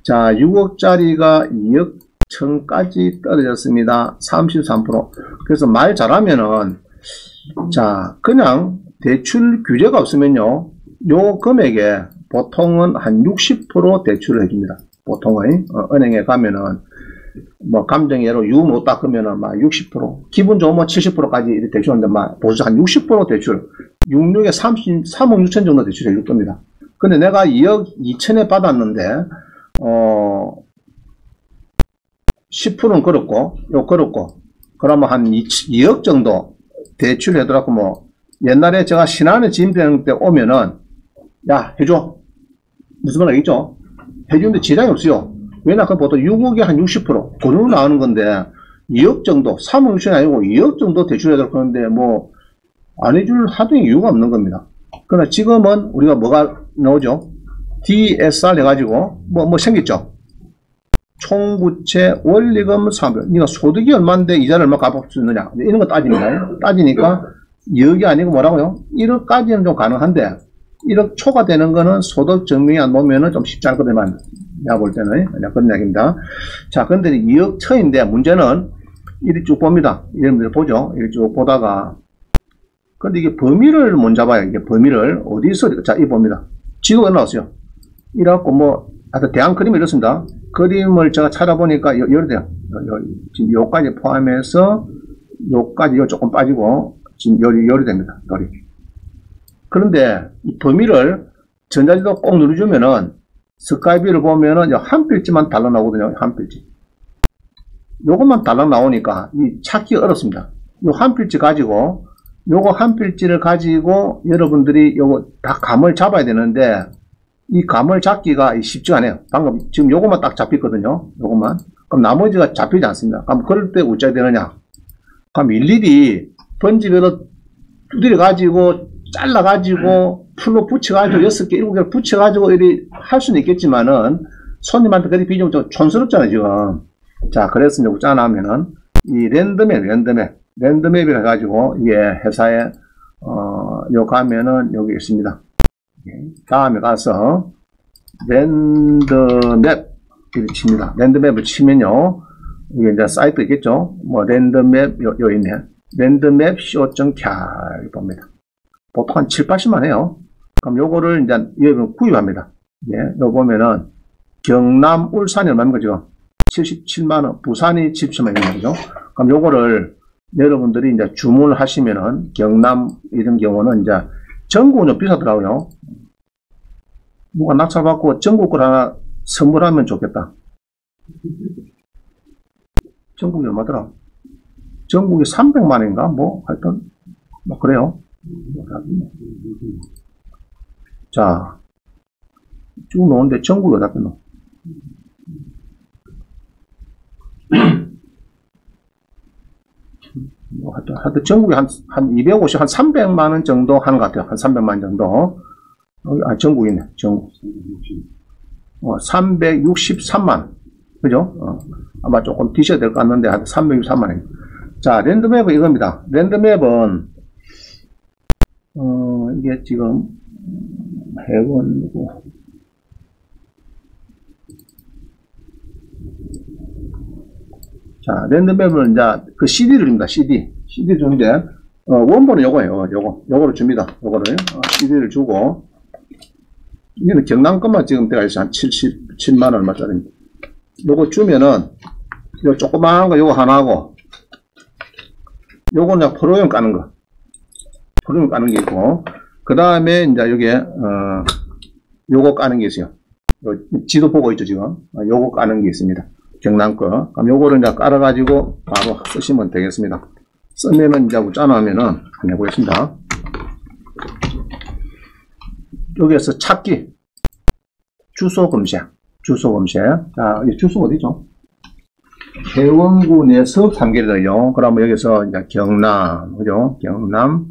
자 6억짜리가 2억 천까지 떨어졌습니다. 33%. 그래서 말 잘하면은 자 그냥 대출 규제가 없으면요 요 금액에 보통은 한 60% 대출을 해줍니다. 보통은 은행에 가면은 뭐 감정예로 유 못 닦으면은 막 60% 기분 좋으면 70%까지 대출하는데 막 보수 한 60% 대출 66에 3억 6천 정도 대출해 줄 겁니다. 근데 내가 2억 2천에 받았는데 10%는 그렇고 요 그렇고 그러면 한 2억 정도 대출해더라고. 뭐 옛날에 제가 신안에 지임되는 때 오면은 야 해줘 무슨 말 알겠죠? 해주는데 지장이 없어요. 왜냐 그 보통 6억에 한 60% 그 정도 나오는 건데 2억 정도 3억 6천이 아니고 2억 정도 대출해야 되는데 뭐 안 해줄 하도 이유가 없는 겁니다. 그러나 지금은 우리가 뭐가 나오죠? DSR 해가지고 뭐 생겼죠? 총부채 원리금 사별 네가 소득이 얼마인데 이자를 얼마 갚을 수 있느냐 이런 거 따집니다. 따지니까 2억이 아니고 뭐라고요? 1억까지는 좀 가능한데 1억 초가 되는 거는 소득 증명이 안 오면은 좀 쉽지 않거든요. 내가 볼 때는 그런 얘기입니다. 자, 근데 2억 초인데 문제는 이리 쭉 봅니다. 이런 보죠. 이리 쭉 보다가 근데 이게 범위를 못 잡아요. 이게 범위를 어디서 자, 이 봅니다. 지도가 나왔어요. 이래갖고 뭐 하여튼 대한 그림이 이렇습니다. 그림을 제가 찾아보니까 이렇대요. 지금 요까지 포함해서 요까지 요 조금 빠지고 지금 요리 됩니다. 요리. 그런데 이 범위를 전자지도 꼭 누르주면은 스카이뷰를 보면은 한 필지만 달라 나오거든요. 한 필지. 요것만 달라 나오니까 이 찾기 어렵습니다. 요 한 필지 가지고 요거 한 필지를 가지고 여러분들이 요거 다 감을 잡아야 되는데 이 감을 잡기가 쉽지가 않아요. 방금 지금 요것만 딱 잡혔거든요. 요것만. 그럼 나머지가 잡히지 않습니다. 그럼 그럴 때 어찌해야 되느냐? 그럼 일일이 번지별로 두드려 가지고 잘라 가지고 풀로 붙여 가지고 6개, 7개를 붙여 가지고 이리 할 수는 있겠지만은 손님한테 그리 비교하면 좀 촌스럽잖아요, 지금. 자, 그래서 이제 짜나면은 이 랜드맵이라 해가지고 이게 회사에 요 가면은 여기 있습니다. 다음에 가서 랜드맵 이렇게 칩니다. 랜드맵을 치면요 이게 이제 사이트 있겠죠. 뭐 랜드맵 요 있네. 랜드맵 co.kr 봅니다. 보통 한 7, 80만 해요. 그럼 요거를 이제 여러분 구입합니다. 예, 요 보면은 경남 울산이 얼마인 거죠? 77만원, 부산이 77만원 있는 거죠. 그럼 요거를 여러분들이 이제 주문을 하시면은 경남 이런 경우는 이제 전국은 좀 비싸더라고요. 누가 낙찰받고 전국 걸 하나 선물하면 좋겠다. 전국이 얼마더라? 전국이 300만원인가? 뭐 하여튼 뭐 그래요. 자, 쭉 놓은데 전국이 어디다 끊어? 뭐 하여튼 전국에 한 250, 한 300만원 정도 하는 것 같아요. 한 300만원 정도. 전국이네, 전국. 363만원. 그죠? 아마 조금 뒤셔야 될 것 같는데, 한 363만원. 자, 랜드맵은 이겁니다. 랜드맵은, 이게 지금, 해원이고. 자, 랜드맵은 이제 그 CD를 줍니다. CD 주는데, 원본은 요거예요. 요거를 줍니다. 요거를. CD를 주고, 이거는 경남 것만 지금 들어가 있어. 한 77만원 얼마짜리입니다. 요거 주면은, 요 조그마한 거 요거 하나 하고, 요거는 그냥 프로그램 까는 거. 프로그램 까는 게 있고, 그 다음에 이제 여기에, 요거 까는 게 있어요. 요 지도 보고 있죠, 지금. 요거 까는 게 있습니다. 경남 거. 그럼 요거를 이제 깔아가지고 바로 쓰시면 되겠습니다. 쓰면은 이제 짜놓으면은 한번 해보겠습니다. 여기에서 찾기. 주소 검색. 자, 이 주소 어디죠? 해원구 내서 3개래요. 그러면 여기서 이제 경남, 그죠? 경남,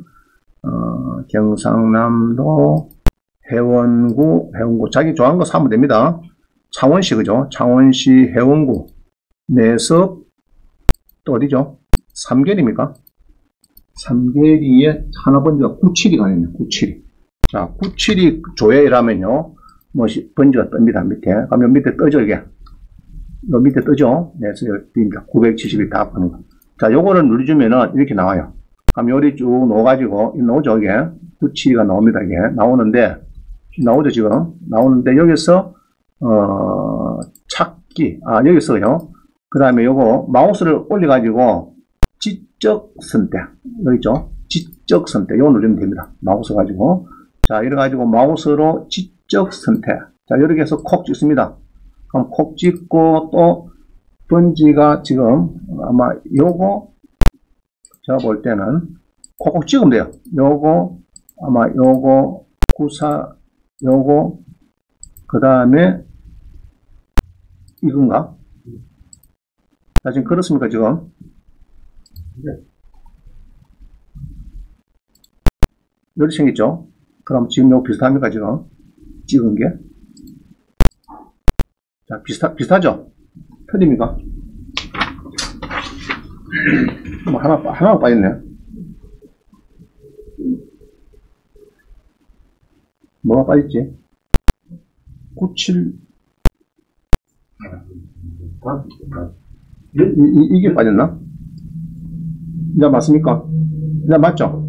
경상남도, 해원구, 자기 좋아하는 거 사면 됩니다. 창원시, 그죠? 창원시 해원구 내서 또 어디죠? 삼계리입니까? 삼계리에 하나 번지가 972가 아니네요. 972. 자, 972 조회라면요. 뭐, 번지가 뜹니다. 밑에. 그럼 요 밑에 떠죠, 이게. 요 밑에 뜨죠? 네, 그래서 여기 970이 다 보는 거. 자, 요거를 눌러주면은 이렇게 나와요. 그럼 요리 쭉 넣어가지고, 나오죠, 이게. 972가 나옵니다, 이게. 나오는데, 나오죠, 지금. 나오는데, 여기서, 찾기. 여기서요. 그 다음에 요거, 마우스를 올려가지고, 지적 선택. 여기 있죠? 지적 선택. 요거 누르면 됩니다. 마우스 가지고. 자, 이래가지고 마우스로 지적 선택. 자, 이렇게 해서 콕 찍습니다. 그럼 콕 찍고 또 번지가 지금 아마 요거 제가 볼 때는 콕콕 찍으면 돼요. 요거 아마 요거 요거 그 다음에 이건가? 자, 지금 그렇습니까 지금? 이렇게 생겼죠? 그럼 지금 요거 비슷합니까 지금? 찍은 게? 자, 비슷하죠? 틀립니까? 뭐 하나 빠졌네. 뭐가 빠졌지? 97. 이게 빠졌나? 이제 맞습니까? 이제 맞죠?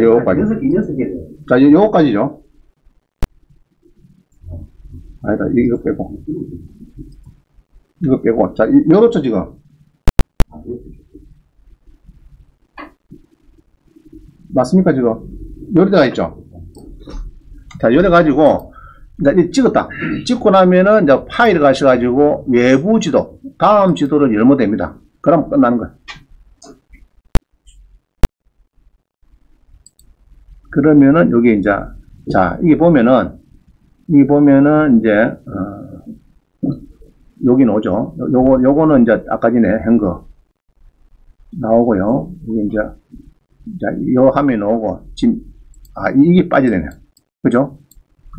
요거까지. 자, 요거까지죠? 아니다, 이거 빼고. 이거 빼고. 자, 요렇죠, 지금. 맞습니까, 지금? 요리다가 있죠? 자, 요래가지고, 이제 찍었다. 찍고 나면은, 이제 파일을 가셔가지고, 외부 지도, 다음 지도를 열면 됩니다. 그럼 끝나는 거예요. 그러면은, 여기 이제, 자, 이게 보면은, 이제, 여기 나오죠. 요거는 이제 아까 전에 한 거 나오고요. 이게 이제, 요 화면이 나오고, 지금, 이게 빠져야 되네. 그죠?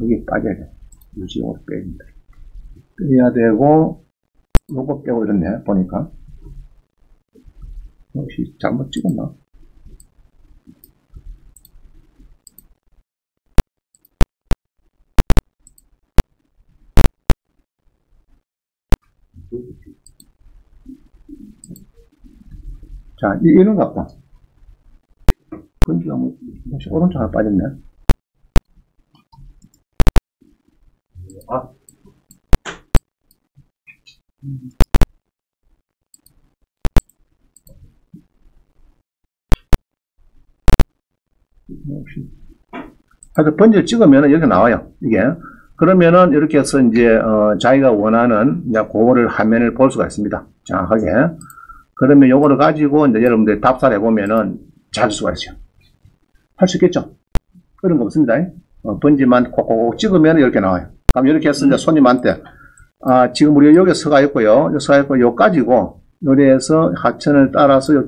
이게 빠져야 돼. 유지용으로 빼야 됩니다. 빼야 되고, 요거 빼고 이렇네, 보니까. 혹시 잘못 찍었나? 자, 이런 것 같다. 근지가 뭐, 혹시 오른쪽 하나 빠졌네. 혹시. 하여튼 번지를 찍으면 이렇게 나와요. 이게. 그러면은 이렇게 해서 이제, 자기가 원하는 이제 그거를 화면을 볼 수가 있습니다. 정확하게. 그러면 요거를 가지고 이제 여러분들 답사를 해보면은 찾을 수가 있어요. 할 수 있겠죠? 그런 거 없습니다. 번지만 콕콕콕 찍으면 이렇게 나와요. 그럼 이렇게 해서 이제 손님한테, 지금 우리가 여기 서가 있고요. 요 가지고, 요리에서 하천을 따라서 요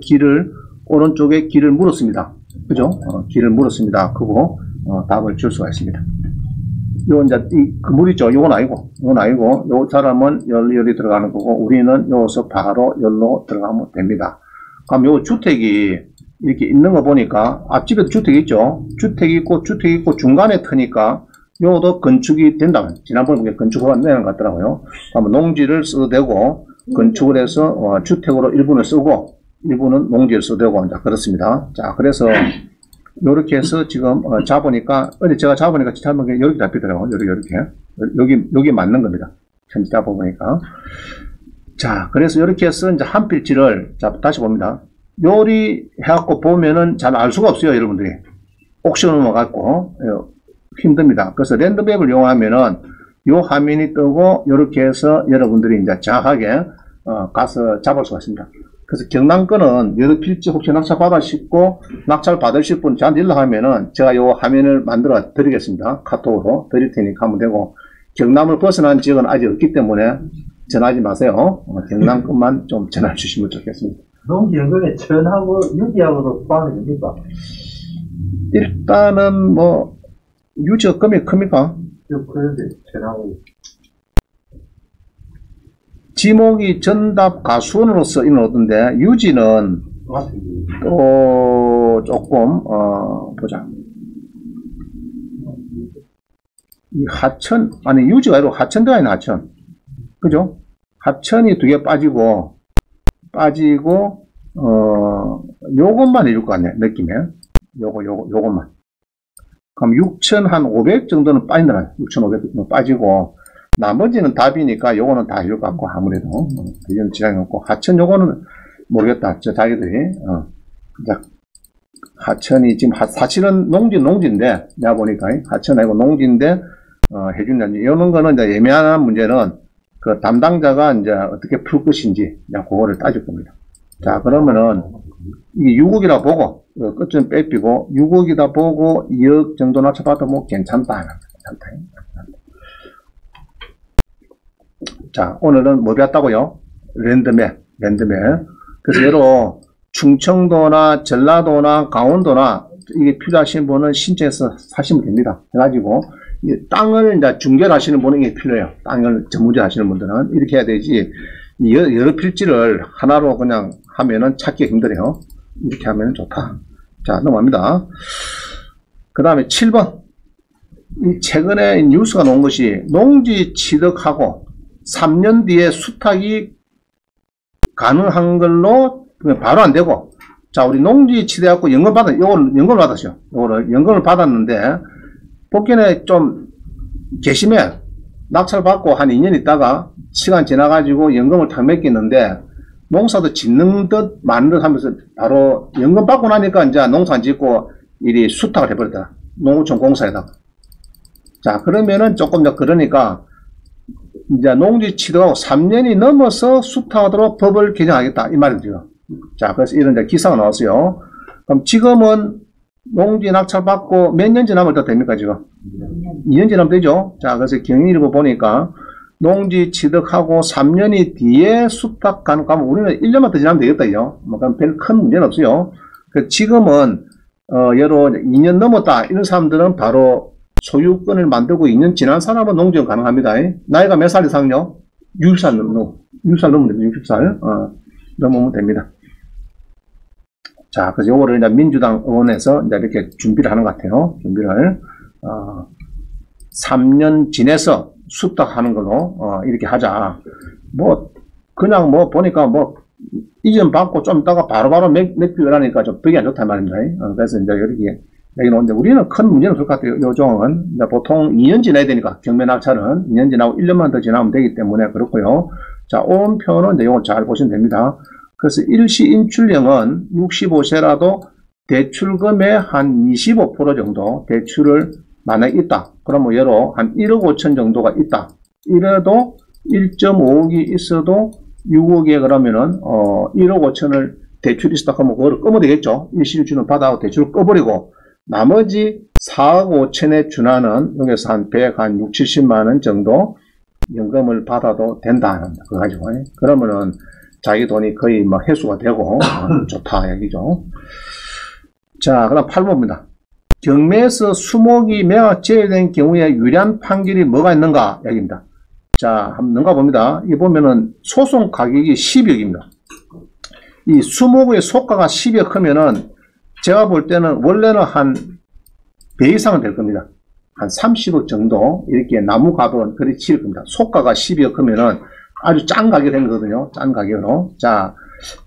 오른쪽에 길을 물었습니다. 그죠? 길을 물었습니다. 그거, 답을 줄 수가 있습니다. 요, 이제, 그 물 있죠? 요건 아니고, 요 사람은 여기 들어가는 거고, 우리는 여기서 바로 여기로 들어가면 됩니다. 그럼 요 주택이 이렇게 있는 거 보니까, 앞집에도 주택이 있죠? 주택이 있고, 중간에 트니까, 요것도 건축이 된다. 지난번에 건축을 내는 것 같더라고요. 그러면 농지를 써도 되고, 건축을 해서, 주택으로 일부는 쓰고, 일부는 농지를 써도 되고, 자, 그렇습니다. 자, 그래서, 요렇게 해서 지금, 잡으니까, 제가 잡으니까 잘못하면 이렇게 잡히더라고요. 여기 맞는 겁니다. 현재 잡아보니까. 자, 그래서 이렇게 해서 이제 한 필지를, 자, 다시 봅니다. 요리 해갖고 보면은 잘 알 수가 없어요, 여러분들이. 옥션을 와갖고, 힘듭니다. 그래서 랜드맵을 이용하면은, 요 화면이 뜨고, 요렇게 해서 여러분들이 이제 정확하게, 가서 잡을 수가 있습니다. 그래서 경남 거는 여러 필지 혹시 낙찰 받으실 분 저한테 연락하면은 제가 요 화면을 만들어 드리겠습니다. 카톡으로 드릴 테니까 하면 되고, 경남을 벗어난 지역은 아직 없기 때문에 전하지 마세요. 경남 것만 좀 전해 주시면 좋겠습니다. 농지연금에 천하고 유지하고도 포함이 됩니까? 일단은 뭐 유지가 금액 큽니까? 그런데 천하고 지목이 전답 가수원으로서 인하던데 유지는 또 조금 보자. 이 하천 아니 유지가 아니고 하천 들어가 있는 하천, 그죠? 하천이 두 개 빠지고 요것만 해줄 것 같네 느낌에. 요것만. 그럼 6,500 정도는 빠진다. 6,500 정도 빠지고 나머지는 답이니까 요거는 다 해줄 것 같고 아무래도 이건 지장이 없고 하천 요거는 모르겠다. 저 자기들이 하천이 지금 사실은 농지인데 내가 보니까 하천 아니고 농지인데 해준다. 이런 거는 이제 예매한 문제는 그 담당자가 이제 어떻게 풀 것인지 그거를 따질 겁니다. 자, 그러면은 이게 6억이라 보고 끝은 빼피고 6억이다 보고 2억 정도 낮춰봐도 뭐 괜찮다. 자, 오늘은 뭐 배웠다고요? 랜덤에. 그래서 예로 충청도나 전라도나 강원도나 이게 필요하신 분은 신청해서 사시면 됩니다. 해가지고 땅을 이제 중개하시는 분은 이게 필요해요. 땅을 전문적으로 하시는 분들은 이렇게 해야 되지. 여러 필지를 하나로 그냥 하면은 찾기 힘들어요. 이렇게 하면 좋다. 자, 넘어갑니다. 그 다음에 7번. 이 최근에 뉴스가 나온 것이 농지 취득하고 3년 뒤에 수탁이 가능한 걸로 바로 안 되고, 자, 우리 농지 취득해갖고 연금을 받았어요. 요거를 연금을 받았는데, 복견에 좀 개심해. 낙찰 받고 한 2년 있다가 시간 지나가지고 연금을 탁 맡겼는데, 농사도 짓는 듯 마는 듯 하면서 바로 연금 받고 나니까 이제 농사 안 짓고 일이 수탁을 해버렸다. 농어촌 공사에다가. 자, 그러면은 조금 더 그러니까 이제 농지 취득하고 3년이 넘어서 수탁하도록 법을 개정하겠다. 이 말이죠. 자, 그래서 이런 이제 기사가 나왔어요. 그럼 지금은 농지 낙찰 받고 몇 년 지나면 더 됩니까, 지금? 2년 지나면 되죠. 자, 그래서 경위를 보니까 농지 취득하고 3년이 뒤에 수탁 가능하면 우리는 1년만 더 지나면 되겠다요. 뭐, 그럼 별 큰 문제는 없어요. 그 지금은, 예로 2년 넘었다. 이런 사람들은 바로 소유권을 만들고 2년 지난 사람은 농지는 가능합니다. 나이가 몇 살 이상요? 60살 넘으면 됩니다. 60살. 넘으면 됩니다. 자, 그래서 요거를 이제 민주당 의원에서 이제 이렇게 준비를 하는 것 같아요. 준비를, 3년 지내서 수탁하는 걸로, 이렇게 하자. 뭐, 그냥 뭐, 보니까 뭐, 이전 받고 좀 있다가 바로바로 맥비를 하니까 좀 보기 안 좋단 말입니다. 그래서 이제 이렇게 얘기는 오는데, 우리는 큰 문제는 없을 것 같아요. 요 종은. 이제 보통 2년 지나야 되니까, 경매 낙찰은 2년 지나고 1년만 더 지나면 되기 때문에 그렇고요. 자, 오른표는 이제 이걸 잘 보시면 됩니다. 그래서 일시 인출령은 65세라도 대출금의 한 25% 정도 대출을 만약에 있다. 그러면 예로 한 1억 5천 정도가 있다. 이래도 1.5억이 있어도 6억에 그러면은 1억 5천을 대출이 있다 하면 그거를 끄면 되겠죠. 일시일주는 받아고 대출을 꺼버리고 나머지 4억 5천에 준하는 여기서 한 100, 한 6, 70만 원 정도 연금을 받아도 된다. 그거 가지고. 그러면은 자기 돈이 거의 뭐 회수가 되고 좋다 얘기죠. 자, 그다음 8번입니다. 경매에서 수목이 매각 제외된 경우에 유리한 판결이 뭐가 있는가 얘기입니다. 자, 한번 넘어가 봅니다. 이 보면은 소송 가격이 10억입니다. 이 수목의 소가가 10억 크면은 제가 볼 때는 원래는 한 배 이상은 될 겁니다. 한 30억 정도 이렇게 나무 값은 그리 치를 겁니다. 소가가 10억 크면은 아주 짠 가격이 된 거거든요. 짠 가격으로. 자,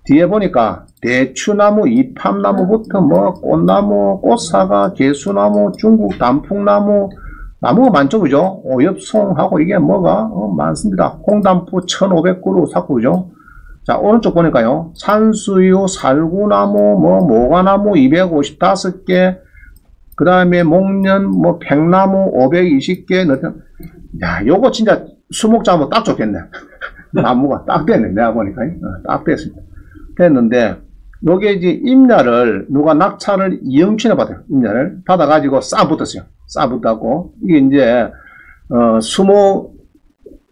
뒤에 보니까 대추나무, 이팝나무부터 뭐 꽃나무, 꽃사과, 개수나무, 중국 단풍나무, 나무가 많죠, 그죠? 오엽송하고 이게 뭐가 많습니다. 홍단포 1500그루 샀고, 그죠? 자, 오른쪽 보니까요. 산수유, 살구나무, 뭐 모가나무 255개, 그 다음에 목련, 뭐 팽나무 520개. 야, 요거 진짜 수목자면 딱 좋겠네. 나무가 딱 됐네. 내가 보니까. 딱 됐습니다. 됐는데, 요게 이제 임야를 누가 낙찰을 2억치나 받아요. 임야를 받아가지고 싸붙었어요. 싸붙었고, 이게 이제, 수목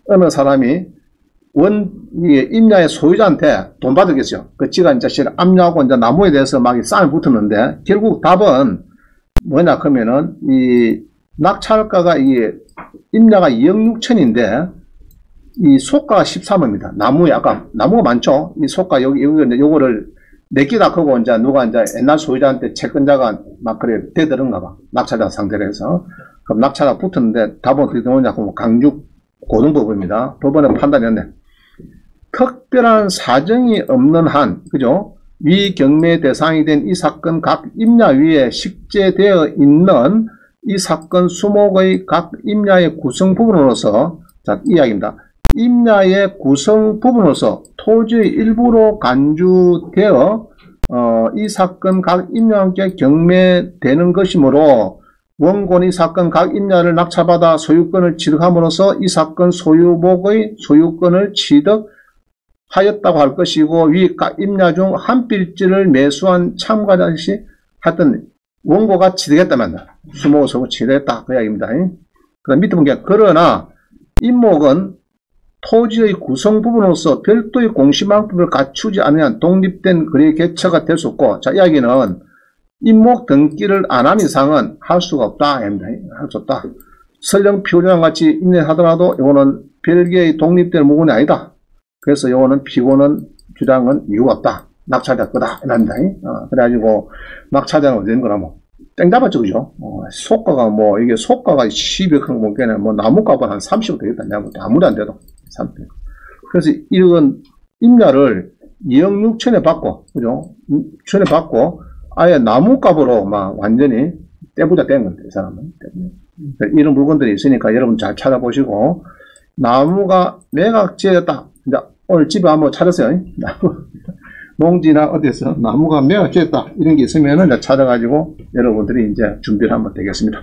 어느 사람이 이게 임야의 소유자한테 돈 받겠죠. 그 지가 이제 압류하고 이제 나무에 대해서 막 싸움이 붙었는데, 결국 답은 뭐냐, 그러면은, 이 낙찰가가 이게 임야가 2억 6천인데, 이 소가가 13억입니다. 나무에, 아까, 나무가 많죠? 이 소가, 요거를 내끼다 크고, 이제 누가 이제 옛날 소유자한테 채권자가 막 그래, 대들은가 봐. 낙찰자 상대로 해서. 그럼 낙찰가 붙었는데, 답은 어떻게 되느냐, 그럼 강주 고등법원입니다. 법원의 판단이었네. 특별한 사정이 없는 한, 그죠? 위 경매 대상이 된 이 사건 각 임야 위에 식재되어 있는 이 사건 수목의 각 임야의 구성 부분으로서, 자, 이야기입니다. 임야의 구성 부분으로서 토지의 일부로 간주되어 이 사건 각 임야와 함께 경매되는 것이므로 원고는 이 사건 각 임야를 낙찰받아 소유권을 취득함으로써 이 사건 소유목의 소유권을 취득하였다고 할 것이고, 위 각 임야 중 한 필지를 매수한 참가자 시 하여튼 원고가 취득했다면 수목의 소유를 취득했다, 그 이야기입니다. 그 다음 밑에 보니까 그러나 임목은 토지의 구성 부분으로서 별도의 공시망법을 갖추지 않으면 독립된 거래 개처가 될 수 없고, 자, 이야기는 임목 등기를 안 한 이상은 할 수가 없다. 할 수 없다. 설령 피고자랑 같이 인내하더라도 이거는 별개의 독립된 무근이 아니다. 그래서 이거는 피고는 주장은 이유가 없다. 낙찰자 거다. 이랍니다. 그래가지고 낙찰자는 어디 있는 거나 뭐 땡 잡았죠, 그죠? 소가가 뭐 이게 소가가 10억 한 번께는 뭐 나무값은 한 30억 되겠다. 아무리 안 돼도 30억. 그래서 이런 임야를 2억 6천에 받고, 그죠? 6천에 받고 아예 나무값으로 막 완전히 떼부자 뗀 건데, 이 사람은. 이런 물건들이 있으니까 여러분 잘 찾아보시고, 나무가 매각지었다. 이제 오늘 집에 한번 찾았어요. 농지나 어디서 나무가 매각지었다. 이런 게 있으면은 이제 찾아가지고 여러분들이 이제 준비를 하면 되겠습니다.